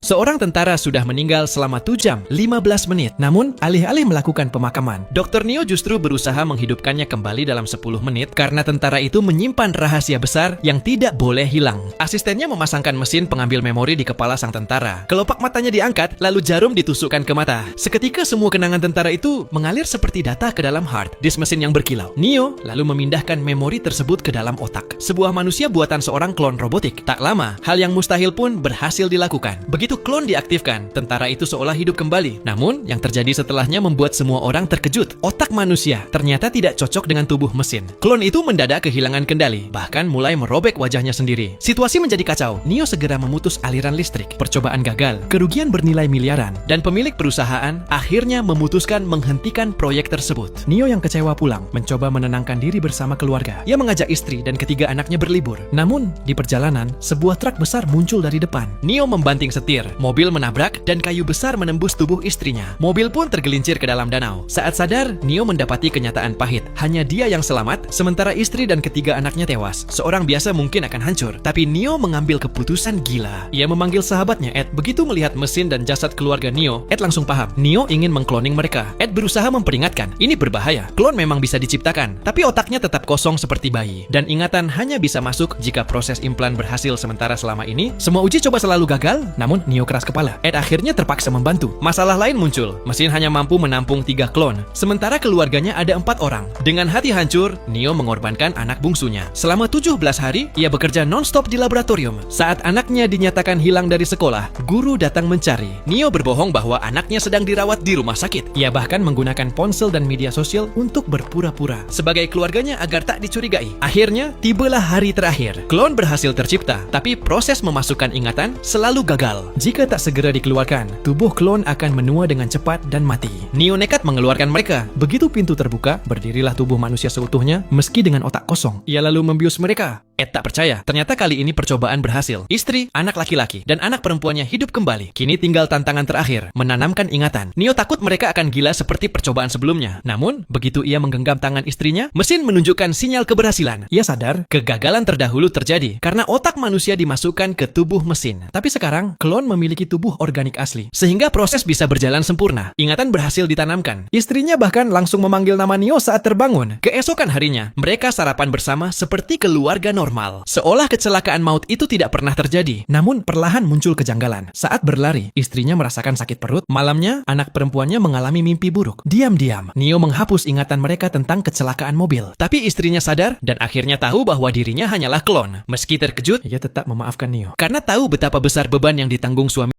Seorang tentara sudah meninggal selama 2 jam 15 menit. Namun, alih-alih melakukan pemakaman, Dr. Neo justru berusaha menghidupkannya kembali dalam 10 menit karena tentara itu menyimpan rahasia besar yang tidak boleh hilang. Asistennya memasangkan mesin pengambil memori di kepala sang tentara. Kelopak matanya diangkat, lalu jarum ditusukkan ke mata. Seketika semua kenangan tentara itu mengalir seperti data ke dalam hard disk mesin yang berkilau. Neo lalu memindahkan memori tersebut ke dalam otak sebuah manusia buatan seorang klon robotik. Tak lama, hal yang mustahil pun berhasil dilakukan. Begitu klon diaktifkan, tentara itu seolah hidup kembali. Namun, yang terjadi setelahnya membuat semua orang terkejut. Otak manusia ternyata tidak cocok dengan tubuh mesin. Klon itu mendadak kehilangan kendali, bahkan mulai merobek wajahnya sendiri. Situasi menjadi kacau. Neo segera memutus aliran listrik. Percobaan gagal, kerugian bernilai miliaran, dan pemilik perusahaan akhirnya memutuskan menghentikan proyek tersebut. Neo yang kecewa pulang, mencoba menenangkan diri bersama keluarga. Ia mengajak istri dan ketiga anaknya berlibur. Namun, di perjalanan, sebuah truk besar muncul dari depan. Neo membanting setir, mobil menabrak, dan kayu besar menembus tubuh istrinya. Mobil pun tergelincir ke dalam danau. Saat sadar, Neo mendapati kenyataan pahit. Hanya dia yang selamat, sementara istri dan ketiga anaknya tewas. Seorang biasa mungkin akan hancur, tapi Neo mengambil keputusan gila. Ia memanggil sahabatnya, Ed. Begitu melihat mesin dan jasad keluarga Neo, Ed langsung paham. Neo ingin mengkloning mereka. Ed berusaha memperingatkan, ini berbahaya. Klon memang bisa diciptakan, tapi otaknya tetap kosong seperti bayi. Dan ingatan hanya bisa masuk jika proses implan berhasil. Sementara selama ini, semua uji coba selalu gagal. Namun, Neo keras kepala. Ed akhirnya terpaksa membantu. Masalah lain muncul. Mesin hanya mampu menampung 3 klon. Sementara keluarganya ada 4 orang. Dengan hati hancur, Neo mengorbankan anak bungsunya. Selama 17 hari, ia bekerja non-stop di laboratorium. Saat anaknya dinyatakan hilang dari sekolah, guru datang mencari. Neo berbohong bahwa anaknya sedang dirawat di rumah sakit. Ia bahkan menggunakan ponsel dan media sosial untuk berpura-pura sebagai keluarganya agar tak dicurigai. Akhirnya, tibalah hari terakhir. Klon berhasil tercipta, tapi proses memasukkan ingatan selalu gagal. Jika tak segera dikeluarkan, tubuh klon akan menua dengan cepat dan mati. Neo nekat mengeluarkan mereka. Begitu pintu terbuka, berdirilah tubuh manusia seutuhnya, meski dengan otak kosong. Ia lalu membius mereka. Ed tak percaya. Ternyata kali ini percobaan berhasil. Istri, anak laki-laki, dan anak perempuannya hidup kembali. Kini tinggal tantangan terakhir, menanamkan ingatan. Neo takut mereka akan gila seperti percobaan sebelumnya. Namun, begitu ia menggenggam tangan istrinya, mesin menunjukkan sinyal keberhasilan. Ia sadar, kegagalan terdahulu terjadi karena otak manusia dimasukkan ke tubuh mesin. Tapi sekarang, klon memiliki tubuh organik asli, sehingga proses bisa berjalan sempurna. Ingatan berhasil ditanamkan. Istrinya bahkan langsung memanggil nama Neo saat terbangun. Keesokan harinya, mereka sarapan bersama seperti keluarga normal. Seolah kecelakaan maut itu tidak pernah terjadi. Namun, perlahan muncul kejanggalan. Saat berlari, istrinya merasakan sakit perut. Malamnya, anak perempuannya mengalami mimpi buruk. Diam-diam, Neo menghapus ingatan mereka tentang kecelakaan mobil. Tapi istrinya sadar dan akhirnya tahu bahwa dirinya hanyalah klon. Meski terkejut, ia tetap memaafkan Neo. Karena tahu betapa besar beban yang ditanggung suami.